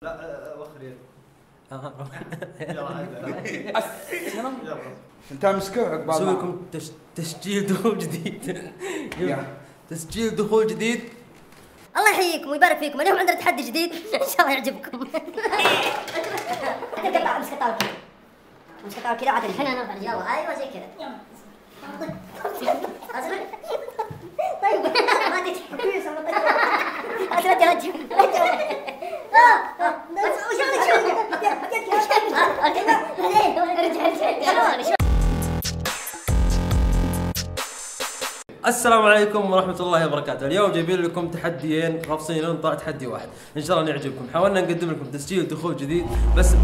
لا وخر يد. يلا انت امسكه عقبال نسوي لكم تسجيل دخول جديد. تسجيل دخول جديد. الله يحييكم ويبارك فيكم. اليوم عندنا تحدي جديد ان شاء الله يعجبكم. تقطع امسك الطاوله كذا، امسك الطاوله كذا عدل. احنا نرفع يلا. ايوه زي كذا. اصبر. طيب ما تجي. رجع السلام عليكم ورحمة الله وبركاته. اليوم جايبين لكم تحديين غفصين طلع تحدي واحد، ان شاء الله يعجبكم. حاولنا نقدم لكم تسجيل دخول جديد بس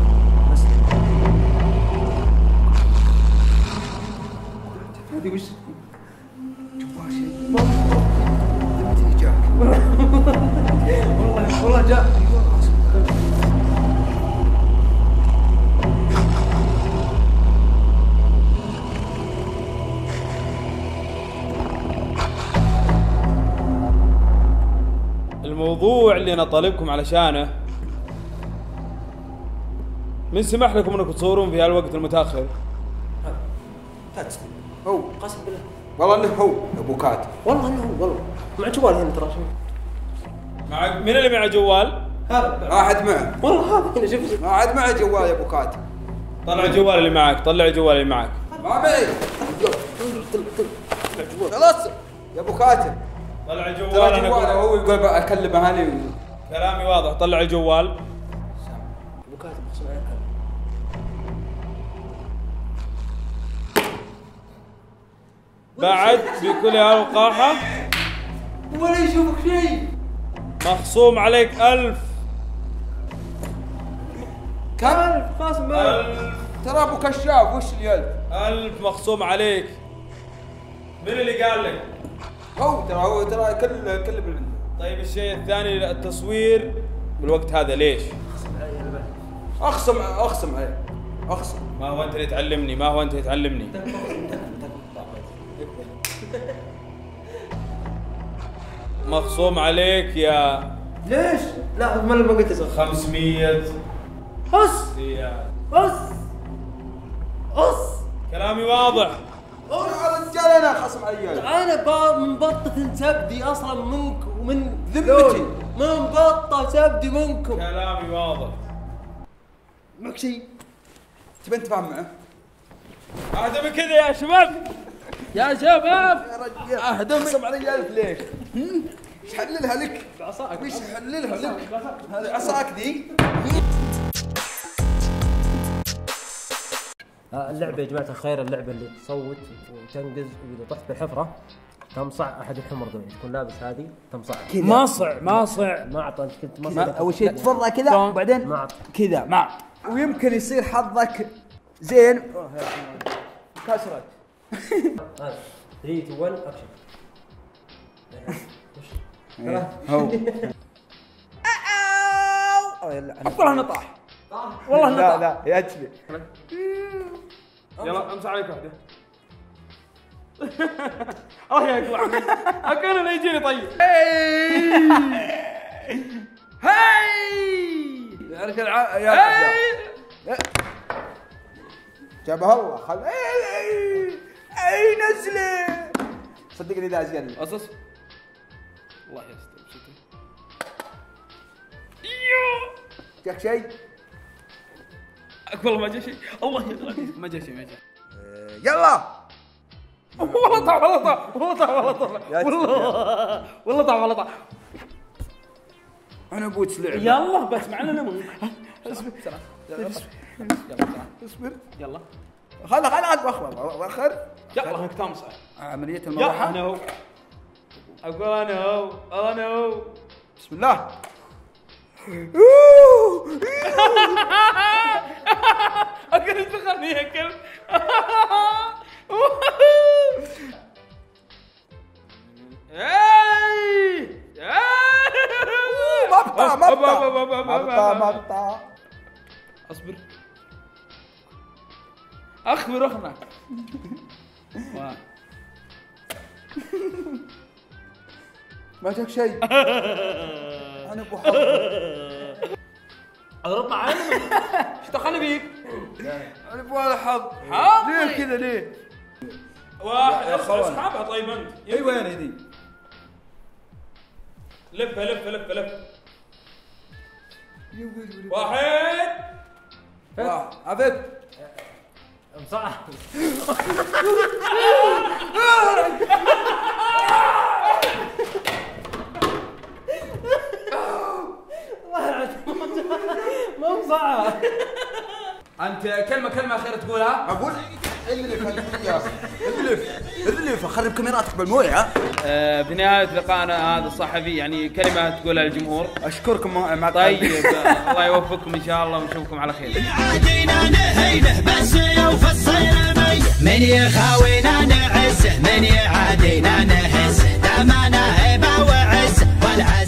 هذه وش جوا شيء جاك والله جاء. الموضوع اللي انا طالبكم علشانه، من سمح لكم انكم تصورون في هالوقت المتاخر؟ لا تسلم. هو قسم بالله والله انه هو ابو كات. والله انه هو والله مع جوال هنا ترى. مع مين اللي معه جوال؟ هذا ما حد معه والله هذا هنا شوف ما حد معه جوال يا ابو كات. طلع الجوال اللي معك، طلع الجوال اللي معك. ما معي خلاص يا ابو كاتب. طلع الجوال. ترى انا جواله هو يقول اكلمه هاني. كلامي واضح، طلع الجوال. ابو كاتب اقسم عليك. بعد بكل هالوقاحة ولا يشوفك شيء. مخصوم عليك 1000. كم؟ قاسم 1000 ترى ابو كشاف وش اللي 1000 مخصوم عليك. من اللي قال لك؟ هو ترى كل بالعنده. طيب الشيء الثاني، التصوير بالوقت هذا ليش؟ اخصم عليه اخصم. ما هو انت اللي تعلمني، ما هو انت اللي تعلمني. مخصوم عليك يا ليش؟ لا ما قلت اسوي 500 بس ريال. بس كلامي واضح. يا رجال انا خصم علي. انا منبطة سبدي اصلا منك ومن ذمتي. منبطة سبدي منكم. كلامي واضح. معك شيء؟ تبي نتفاهم معه؟ اهدى من كذا يا شباب، يا شباب. يا رجال اخصم علي 1000 ليش؟ ايش حللها لك؟ بعصاك. ايش حللها لك؟ هذه عصاك ذي. اللعبة يا جماعة الخير، اللعبة اللي تصوت وتنقز وإذا طحت بالحفرة تمصع أحد الحمر ذولي، تكون لابس هذه تمصع. ماصع ما أعطى أنت كنت مصع. اول شيء تفرها كذا وبعدين ما أعطى. كذا مع، ويمكن يصير حظك زين كسرت. 3 2 1 أكشن. هو والله انه طاح، والله انه طاح. لا يجلي. يلا امسح عليك واحدة. الله يقلع منك. كان انا يجيني طيب. يا رجال يا جابها الله خل اي نزله. صدقني ذا زين. قصص. الله يستر. جاك شيء؟ والله ما جاء شيء. الله يقلع. ما جاء شيء. يلا والله طاح والله طاح. انا بوتس لعب. يلا بس معنا نمو. اصبر يلا خل اخر يلا انك تمسح. عملية يلا المروحة. انا هو اقول انا هو بسم الله. اكل تخلني يا كلب. مبطأ اصبر اخبر اخنك. ما جاك شيء. انا ابو حظ. اضرب معانا ايش دخلني بيك؟ انا ابغى حظ. حظ؟ ليه كذا ليه؟ واحد يا أخوان. اسحبها طيب انت. اي وين ذي؟ لفها لفها لفها لفها. واحد عبد مصعب ما مصعب. انت كلمه اخيره تقولها؟ اقول اذلف اخرب كاميراتك بالمويه. بنهاية لقائنا هذا الصحفي يعني كلمة تقولها للجمهور. اشكركم مع طيب الله يوفقكم ان شاء الله ونشوفكم على خير. عادينا نهينه بس يوفى الصير من يخاوينا نعزه من يعادينا نهزه دامنا هيبه وعزه والعزه